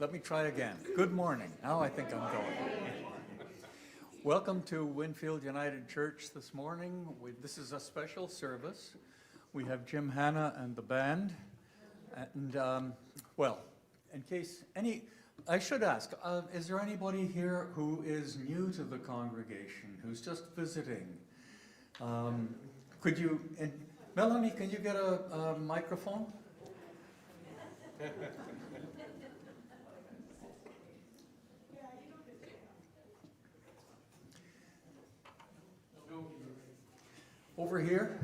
Let me try again. Good morning. Now I think I'm going. Welcome to Winfield United Church this morning. This is a special service. We have Jim Hanna and the band. And, well, in case I should ask, is there anybody here who is new to the congregation, who's just visiting? Melanie, can you get a microphone? Over here.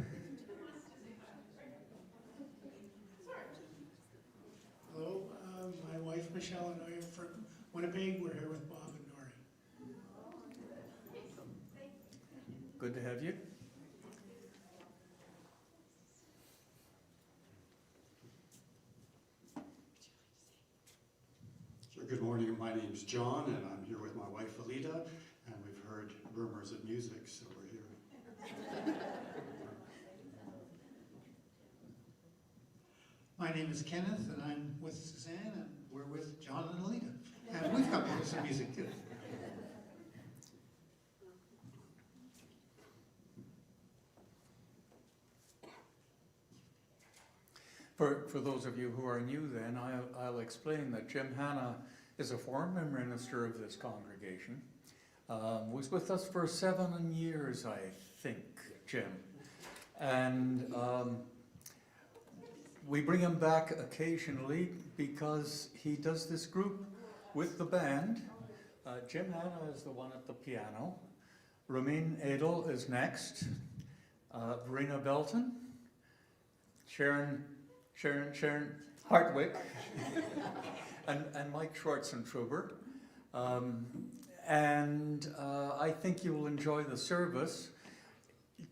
Hello, my wife Michelle and I are from Winnipeg. We're here with Bob and Nori. Good to have you. So good morning, my name's John and I'm here with my wife Alita, and we've heard rumors of music, so we're here. My name is Kenneth and I'm with Suzanne and we're with John and Alita. And we've come to hear some music too. For those of you who are new then, I'll explain that Jim Hanna is a former minister of this congregation. Was with us for 7 years, I think, Jim. And we bring him back occasionally because he does this group with the band. Jim Hanna is the one at the piano. Romain Edel is next. Verena Belton. Sharon Hartwick. and Mike Schwartzentruber. I think you will enjoy the service.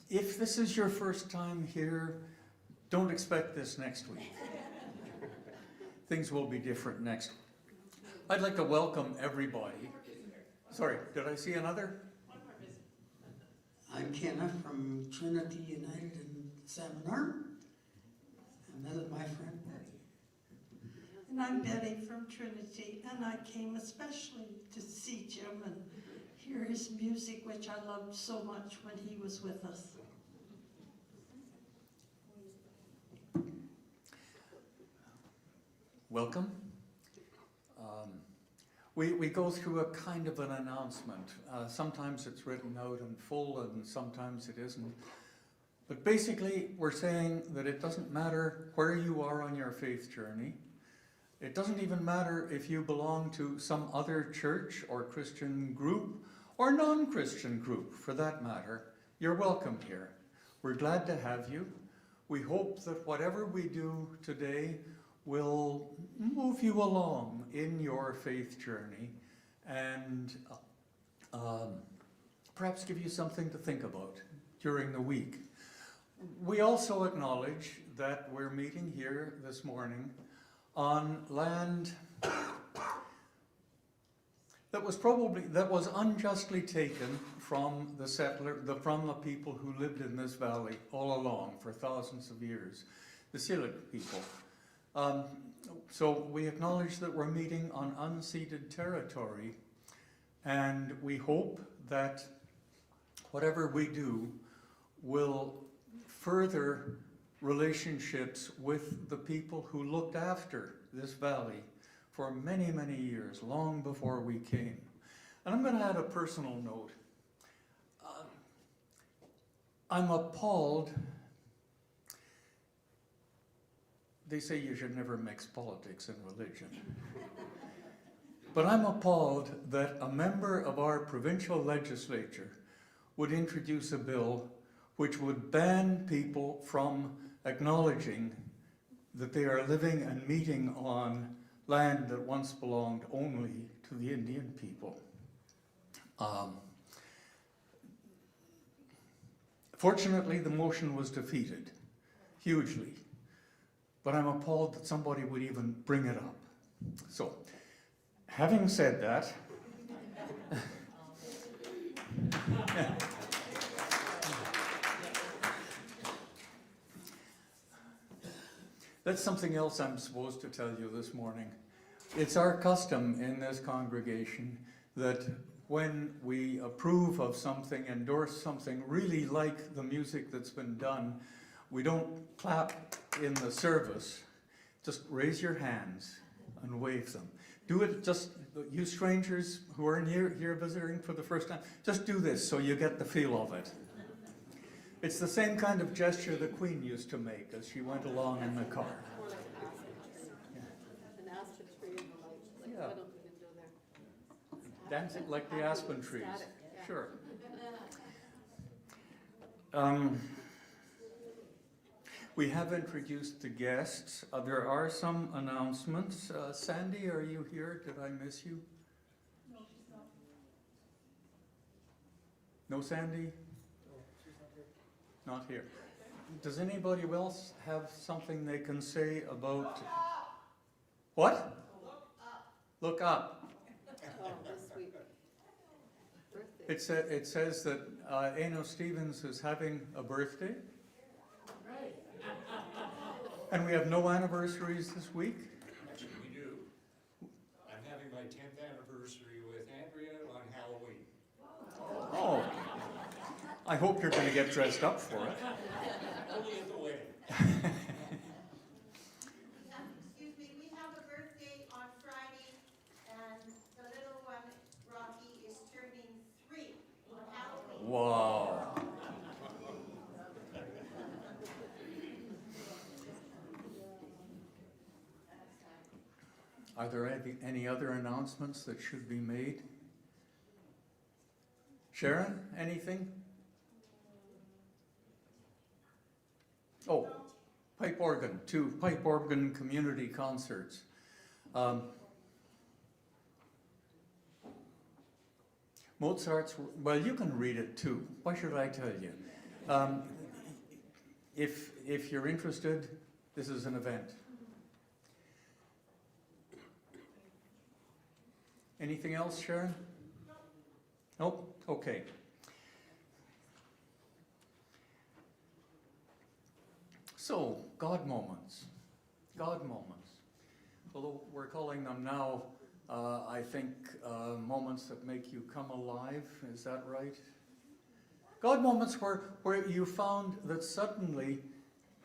If this is your first time here, don't expect this next week. Things will be different next week. I'd like to welcome everybody. Sorry, did I see another? I'm Kenneth from Trinity United in Salmon Arm. And that is my friend Betty. And I'm Betty from Trinity, and I came especially to see Jim and hear his music, which I loved so much when he was with us. Welcome. We go through a kind of an announcement. Sometimes it's written out in full and sometimes it isn't. But basically, we're saying that it doesn't matter where you are on your faith journey. It doesn't even matter if you belong to some other church or Christian group or non-Christian group, for that matter. You're welcome here. We're glad to have you. We hope that whatever we do today will move you along in your faith journey and perhaps give you something to think about during the week. We also acknowledge that we're meeting here this morning on land that was unjustly taken from the people who lived in this valley all along for thousands of years, the Silic people. So we acknowledge that we're meeting on unceded territory, and we hope that whatever we do will further relationships with the people who looked after this valley for many, many years, long before we came. And I'm going to add a personal note. I'm appalled. They say you should never mix politics and religion. But I'm appalled that a member of our provincial legislature would introduce a bill which would ban people from acknowledging that they are living and meeting on land that once belonged only to the Indian people. Fortunately, the motion was defeated, hugely. But I'm appalled that somebody would even bring it up. So, having said that, that's something else I'm supposed to tell you this morning. It's our custom in this congregation that when we approve of something, endorse something, really like the music that's been done, we don't clap in the service. Just raise your hands and wave them. Do it, just, you strangers who are here visiting for the first time, just do this so you get the feel of it. It's the same kind of gesture the Queen used to make as she went along in the car. An aspen tree and the light, like, Yeah. I don't even go there. Dancing like the aspen trees. Static, yeah. Sure. We have introduced the guests. There are some announcements. Sandy, are you here? Did I miss you? No, she's not. No, Sandy? Not here. Does anybody else have something they can say about... What? Look up. Oh, this week. Birthday. It says that Eno Stevens is having a birthday. And we have no anniversaries this week? Actually, we do. I'm having my 10th anniversary with Andrea on Halloween. Oh. I hope you're going to get dressed up for it. Only at the wedding. Excuse me, we have a birthday on Friday, and the little one, Rocky, is turning 3 on Halloween. Wow. Are there any other announcements that should be made? Sharon, anything? Oh, pipe organ, 2 pipe organ community concerts. Mozart's, well, you can read it too. Why should I tell you? If you're interested, this is an event. Anything else, Sharon? Nope. Okay. So, God moments. God moments. Although we're calling them now, I think, moments that make you come alive. Is that right? God moments where you found that suddenly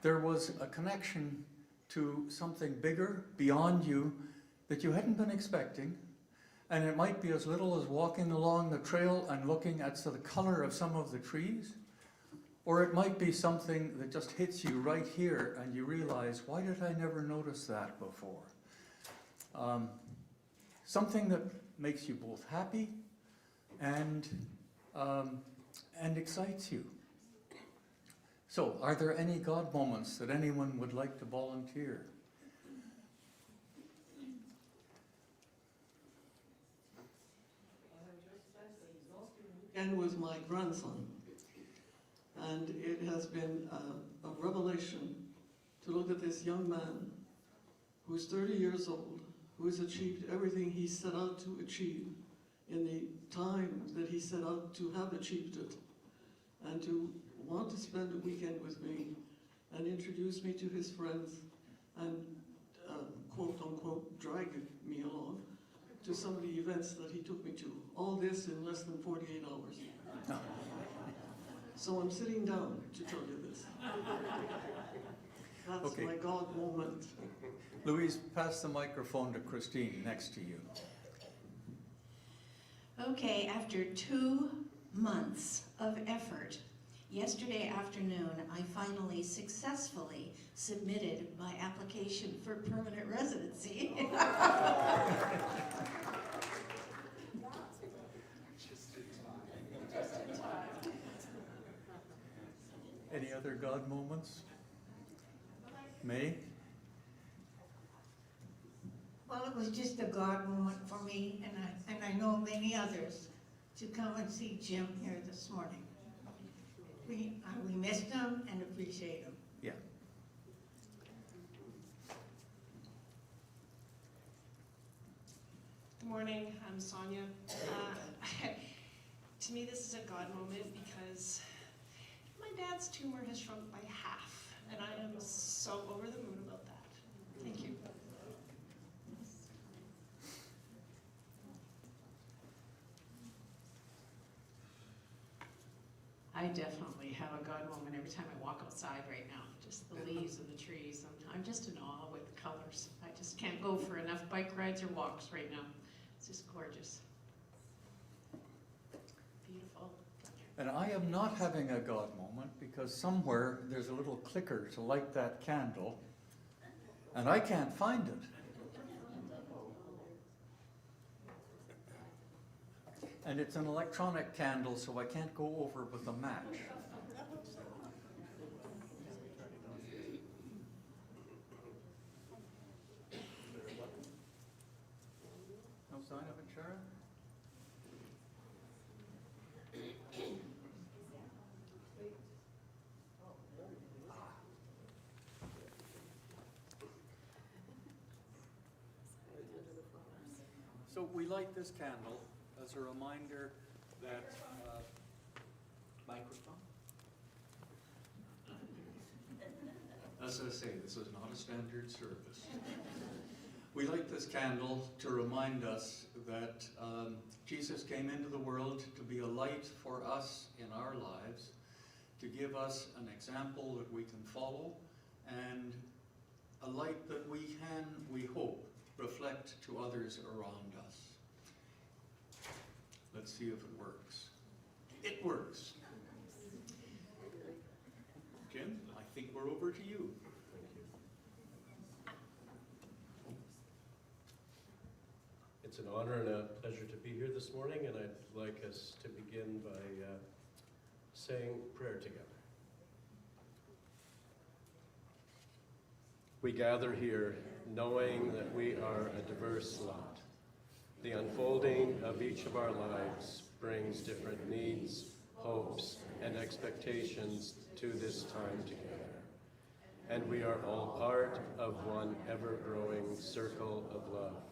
there was a connection to something bigger, beyond you, that you hadn't been expecting. And it might be as little as walking along the trail and looking at the color of some of the trees, or it might be something that just hits you right here and you realize, why did I never notice that before? Something that makes you both happy and excites you. So, are there any God moments that anyone would like to volunteer? And with my grandson. And it has been a revelation to look at this young man who's 30 years old, who has achieved everything he set out to achieve in the time that he set out to have achieved it, and to want to spend a weekend with me and introduce me to his friends and quote unquote drag me along to some of the events that he took me to. All this in less than 48 hours. So I'm sitting down to tell you this. That's Okay. my God moment. Louise, pass the microphone to Christine next to you. Okay, after 2 months of effort, yesterday afternoon, I finally successfully submitted my application for permanent residency. Any other God moments? May? Well, it was just a God moment for me, and I know many others, to come and see Jim here this morning. We missed him and appreciate him. Yeah. Good morning, I'm Sonia. To me, this is a God moment because my dad's tumor has shrunk by half, and I am so over the moon about that. Thank you. I definitely have a God moment every time I walk outside right now. Just the leaves of the trees. I'm just in awe with the colors. I just can't go for enough bike rides or walks right now. It's just gorgeous. Beautiful. And I am not having a God moment because somewhere there's a little clicker to light that candle, and I can't find it. And it's an electronic candle, so I can't go over with a match. No sign of it, Sharon? So we light this candle as a reminder that, microphone? As I say, this is not a standard service. We light this candle to remind us that Jesus came into the world to be a light for us in our lives, to give us an example that we can follow, and a light that we can, we hope, reflect to others around us. Let's see if it works. It works. Jim, I think we're over to you. It's an honor and a pleasure to be here this morning, and I'd like us to begin by saying prayer together. We gather here knowing that we are a diverse lot. The unfolding of each of our lives brings different needs, hopes, and expectations to this time together. And we are all part of one ever-growing circle of love.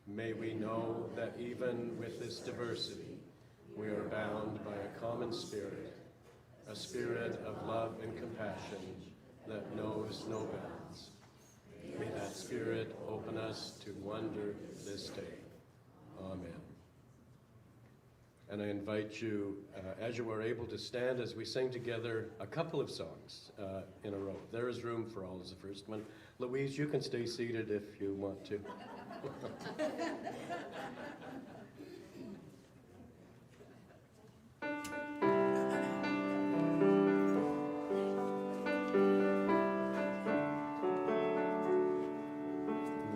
May we know that even with this diversity, we are bound by a common spirit, a spirit of love and compassion that knows no bounds. May that spirit open us to wonder this day. Amen. And I invite you, as you are able to stand, as we sing together a couple of songs in a row. There is Room for All is the first one. Louise, you can stay seated if you want to.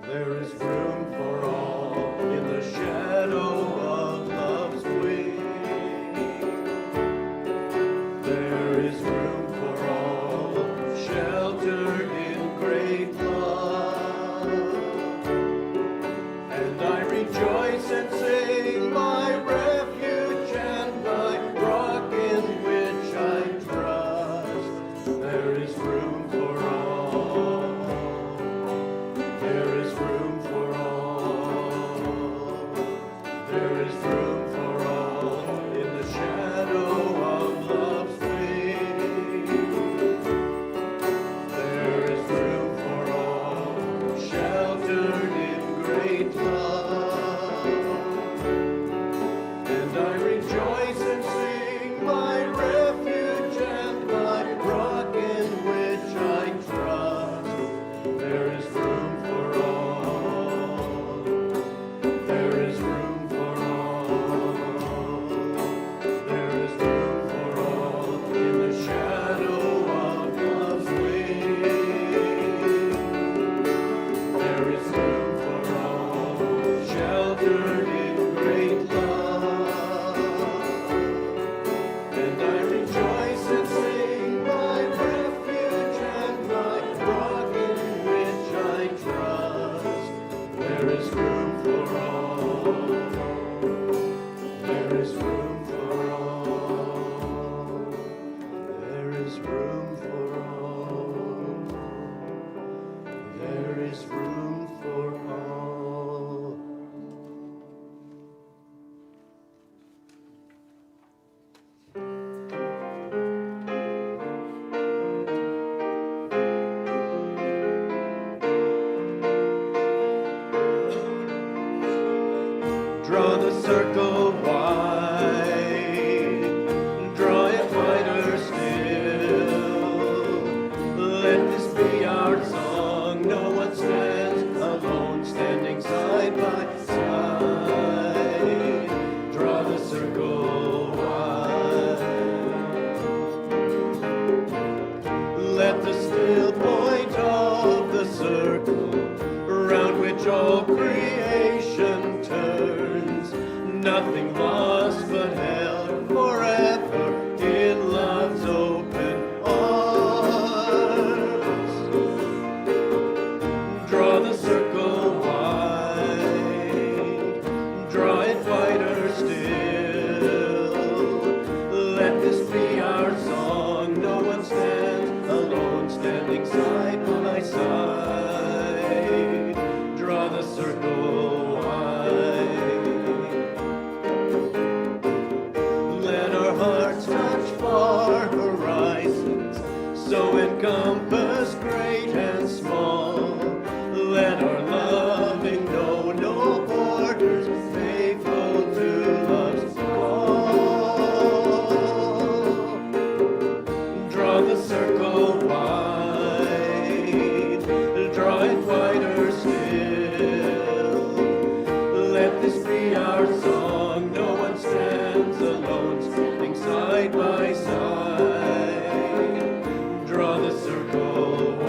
There is room for all in the shadow of love's wing. There is room for all sheltered in great love. And I rejoice and sing, my refuge and my rock in which I trust. There is room for all. There is room for all. There is room for all in the shadow of love's wing. There is room for all sheltered in great love. And I rejoice and sing, my refuge and my rock in which I trust. There is room for all. There is room for all. There is room for all in the shadow of love's wing. There is room for all sheltered in great love. And I rejoice and sing, my refuge and my rock in which I trust. There is room for all. There is room for all. There is room for all. There is room for all. Draw the circle wide, draw Draw the circle wide, draw it wider still. Let this be our song. No one stands alone, standing side by side. Draw the circle wide. Let our hearts touch far horizons, so encompass great and small. Let our loving know no borders, faithful to love's call. Draw the circle wide, draw it wider still. Let this be our song. No one stands alone, standing side by side. Draw the circle wide.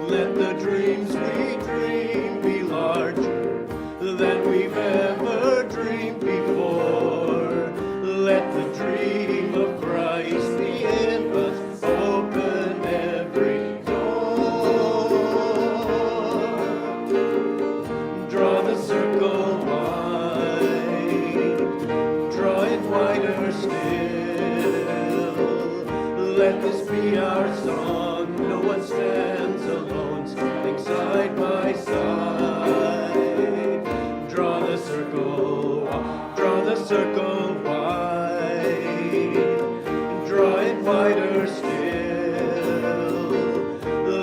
Let the dreams we dream be larger than we've ever dreamed before. Let the dream of Christ be in us, open every door. Draw the circle wide, draw it wider still. Let this be our song. No one stands alone, standing side by side. Draw the circle, draw the circle wide, draw it wider still.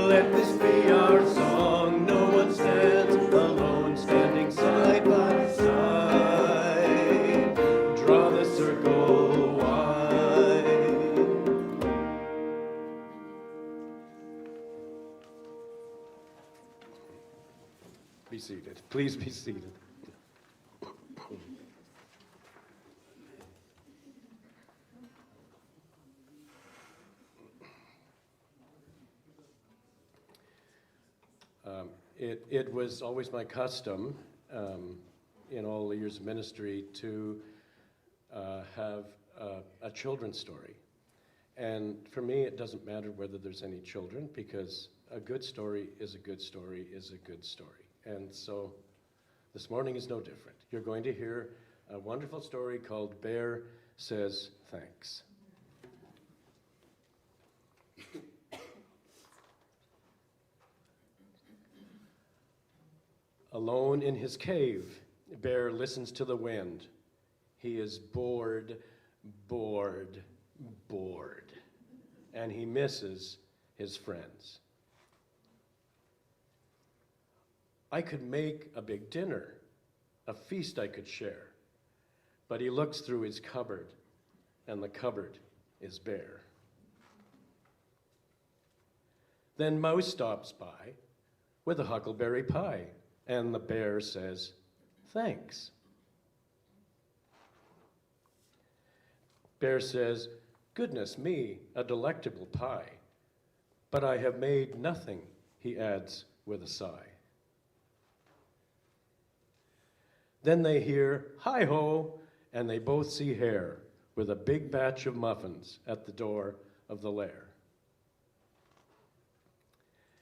Let this be our song. No one stands alone, standing side by side. Draw the circle wide. Be seated. Please be seated. It was always my custom in all the years of ministry to have a children's story. And for me, it doesn't matter whether there's any children, because a good story is a good story is a good story. And so this morning is no different. You're going to hear a wonderful story called Bear Says Thanks. Alone in his cave, Bear listens to the wind. He is bored, bored, bored, and he misses his friends. I could make a big dinner, a feast I could share, but he looks through his cupboard, and the cupboard is bare. Then Mouse stops by with a huckleberry pie, and the bear says, "Thanks." Bear says, "Goodness me, a delectable pie, but I have made nothing," he adds with a sigh. Then they hear, "Hi-ho," and they both see Hare with a big batch of muffins at the door of the lair.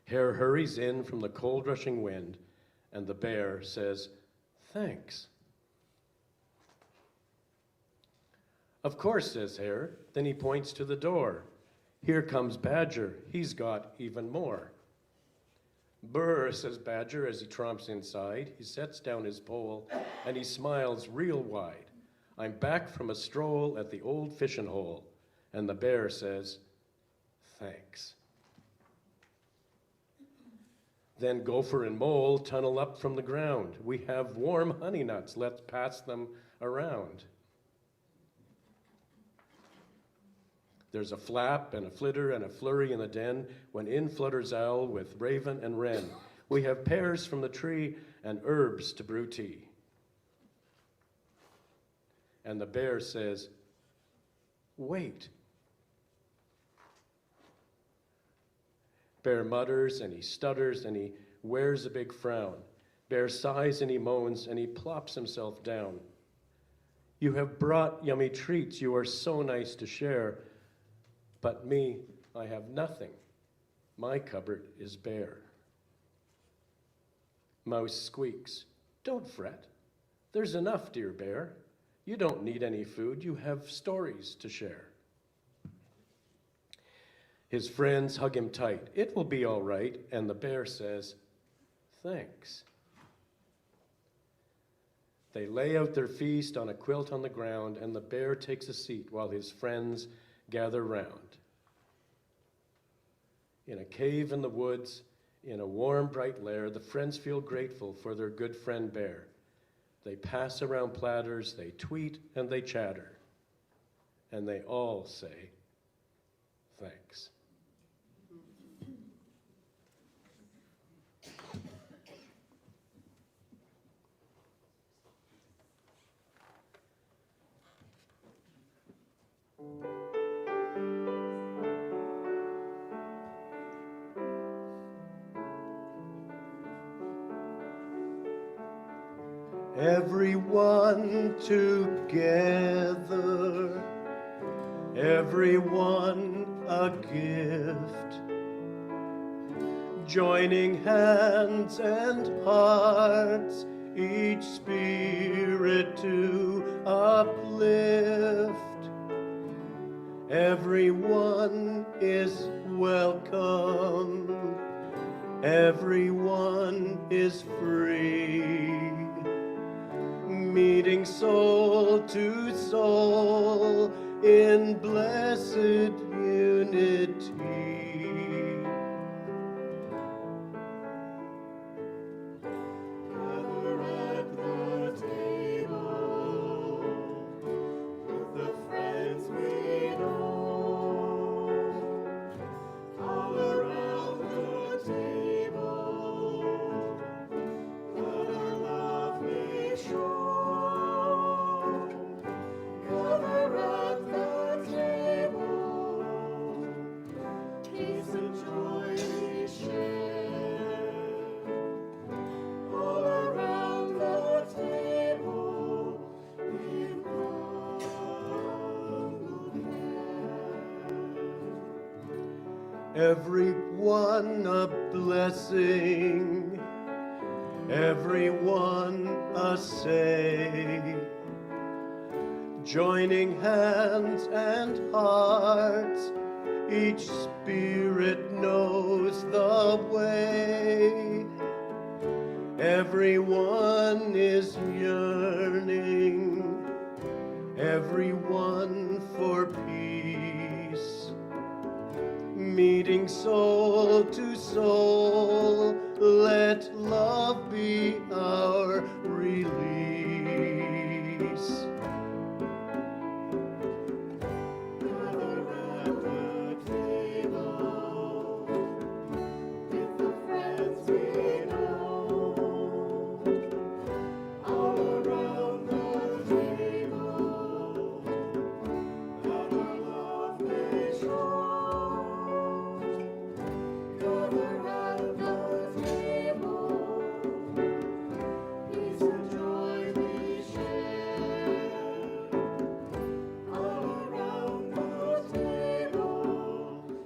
Hare hurries in from the cold rushing wind, and the bear says, "Thanks." "Of course," says Hare. Then he points to the door. "Here comes Badger. He's got even more." "Brr," says Badger as he tromps inside. He sets down his pole and he smiles real wide. "I'm back from a stroll at the old fishing hole." And the bear says, "Thanks." Then Gopher and Mole tunnel up from the ground. "We have warm honey nuts. Let's pass them around." There's a flap and a flitter and a flurry in the den when in flutters Owl with Raven and Wren. "We have pears from the tree and herbs to brew tea." And the bear says, "Wait." Bear mutters and he stutters and he wears a big frown. Bear sighs and he moans and he plops himself down. "You have brought yummy treats. You are so nice to share. But me, I have nothing My cupboard is bare. Mouse squeaks, "Don't fret. There's enough, dear bear. You don't need any food. You have stories to share." His friends hug him tight. "It will be all right." And the bear says, "Thanks." They lay out their feast on a quilt on the ground, and the bear takes a seat while his friends gather round. In a cave in the woods, in a warm, bright lair, the friends feel grateful for their good friend bear. They pass around platters, they tweet, and they chatter. And they all say, thanks. Everyone together, everyone a gift, joining hands and hearts, each spirit to uplift. Everyone is welcome, everyone is free, meeting soul to soul in blessed unity. Gather at the table with the friends we know, all around the table, let our love be shown. Gather at the table, peace and joy we share. All around the table, in humble care. Everyone a blessing, everyone a say, joining hands and hearts, each spirit knows the way. Everyone is yearning, everyone for peace, meeting soul to soul, let love be our release. Gather at the table with the friends we know, all around the table, let our love be shown. Gather at the table, peace and joy we share. All around the table,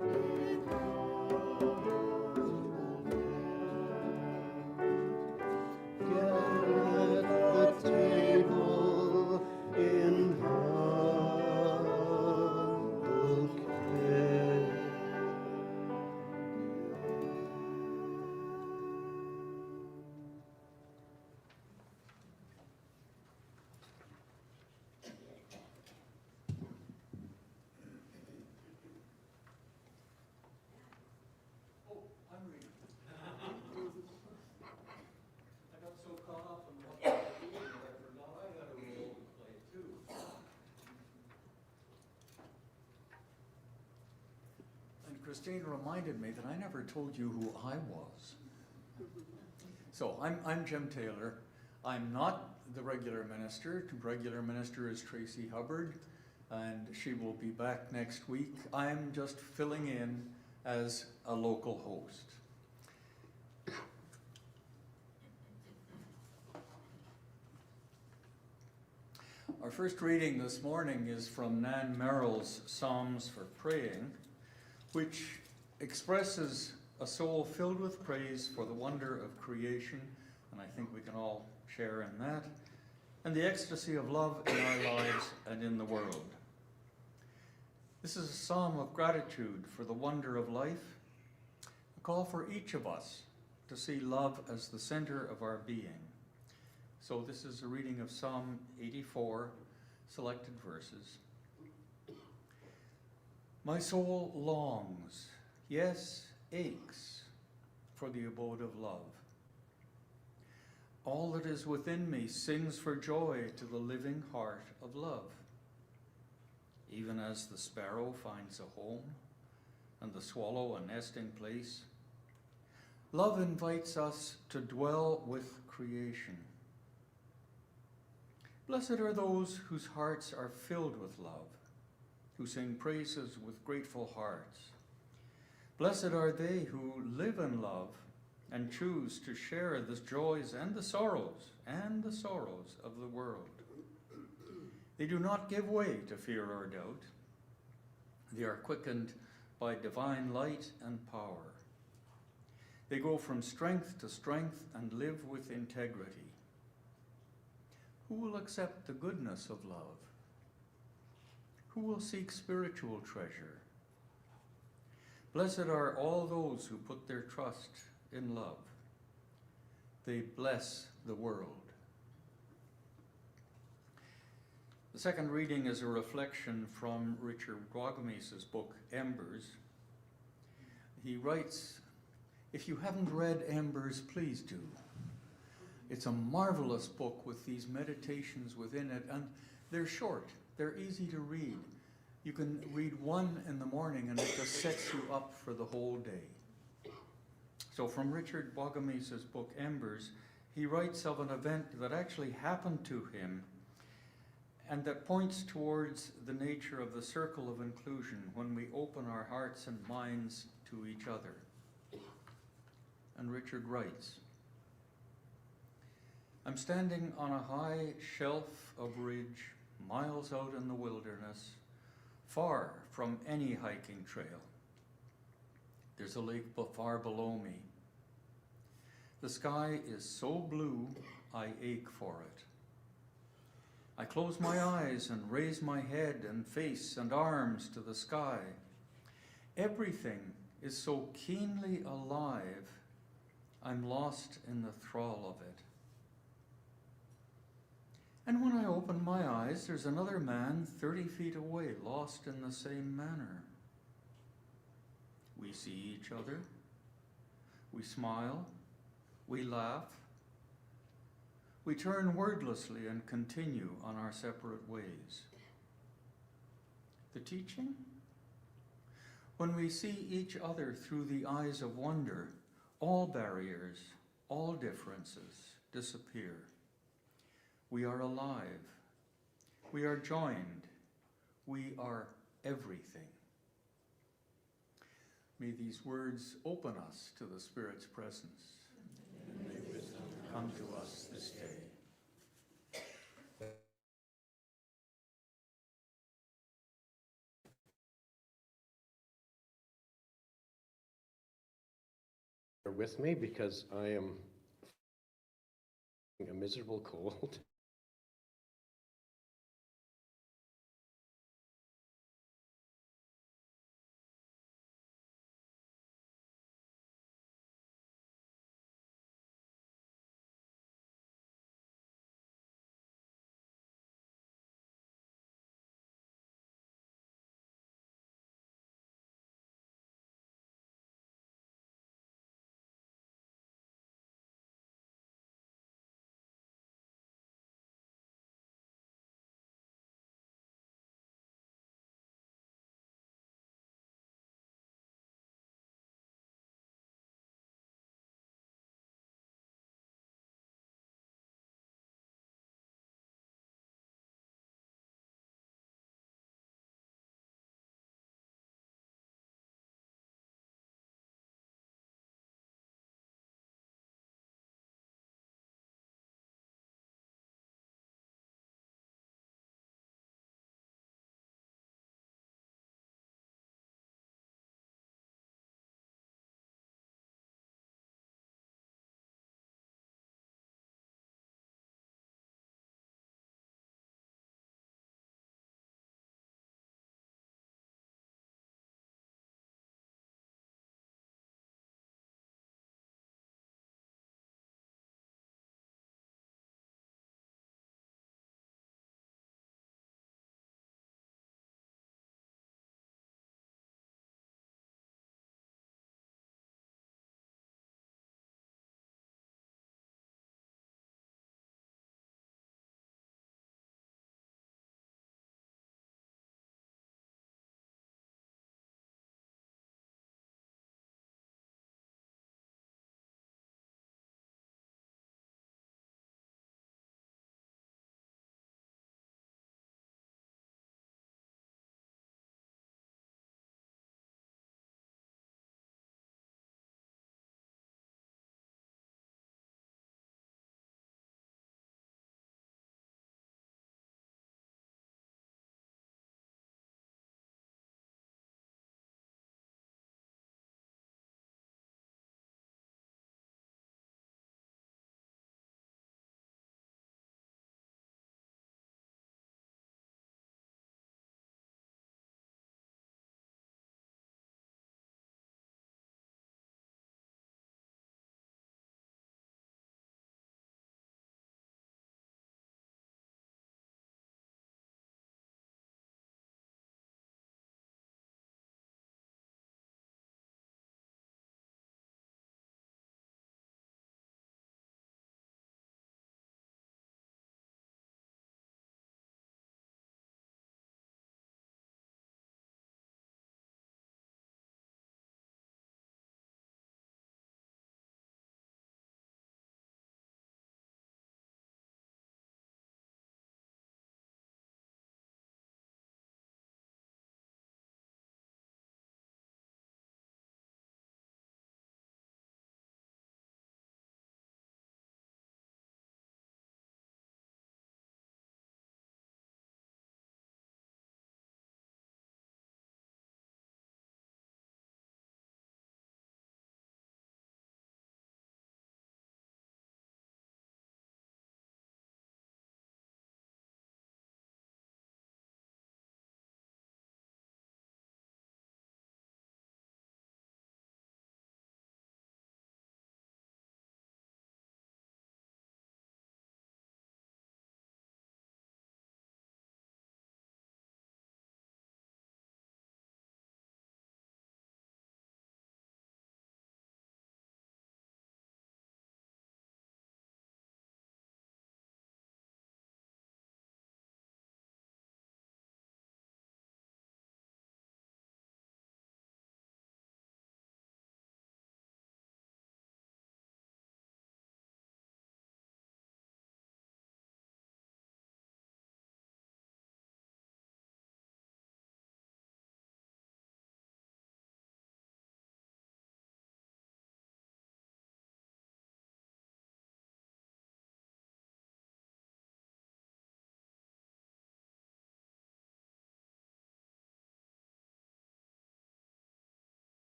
in humble care. Gather at the table in humble care. Oh, I'm reading. I got so caught up in what I was doing that I forgot I had a role to play too. And Christine reminded me that I never told you who I was. So I'm Jim Taylor. I'm not the regular minister. The regular minister is Tracy Hubbard, and she will be back next week. I'm just filling in as a local host. Our first reading this morning is from Nan Merrill's Psalms for Praying, which expresses a soul filled with praise for the wonder of creation, and I think we can all share in that, and the ecstasy of love in our lives and in the world. This is a psalm of gratitude for the wonder of life, a call for each of us to see love as the center of our being. So this is a reading of Psalm 84, selected verses. My soul longs, yes, aches, for the abode of love. All that is within me sings for joy to the living heart of love. Even as the sparrow finds a home and the swallow a nesting place, love invites us to dwell with creation. Blessed are those whose hearts are filled with love, who sing praises with grateful hearts. Blessed are they who live in love and choose to share the joys and the sorrows of the world. They do not give way to fear or doubt. They are quickened by divine light and power. They go from strength to strength and live with integrity. Who will accept the goodness of love? Who will seek spiritual treasure? Blessed are all those who put their trust in love. They bless the world. The second reading is a reflection from Richard Wagames's book, Embers. He writes, if you haven't read Embers, please do. It's a marvelous book with these meditations within it, and they're short. They're easy to read. You can read one in the morning and it just sets you up for the whole day. So from Richard Wagames's book, Embers, he writes of an event that actually happened to him and that points towards the nature of the circle of inclusion when we open our hearts and minds to each other. And Richard writes, I'm standing on a high shelf of ridge, miles out in the wilderness, far from any hiking trail. There's a lake far below me. The sky is so blue, I ache for it. I close my eyes and raise my head and face and arms to the sky. Everything is so keenly alive, I'm lost in the thrall of it. And when I open my eyes, there's another man 30 feet away, lost in the same manner. We see each other, we smile, we laugh, we turn wordlessly and continue on our separate ways. The teaching? When we see each other through the eyes of wonder, all barriers, all differences disappear. We are alive. We are joined. We are everything. May these words open us to the Spirit's presence. And may wisdom come to us this day. With me because I am a miserable cold.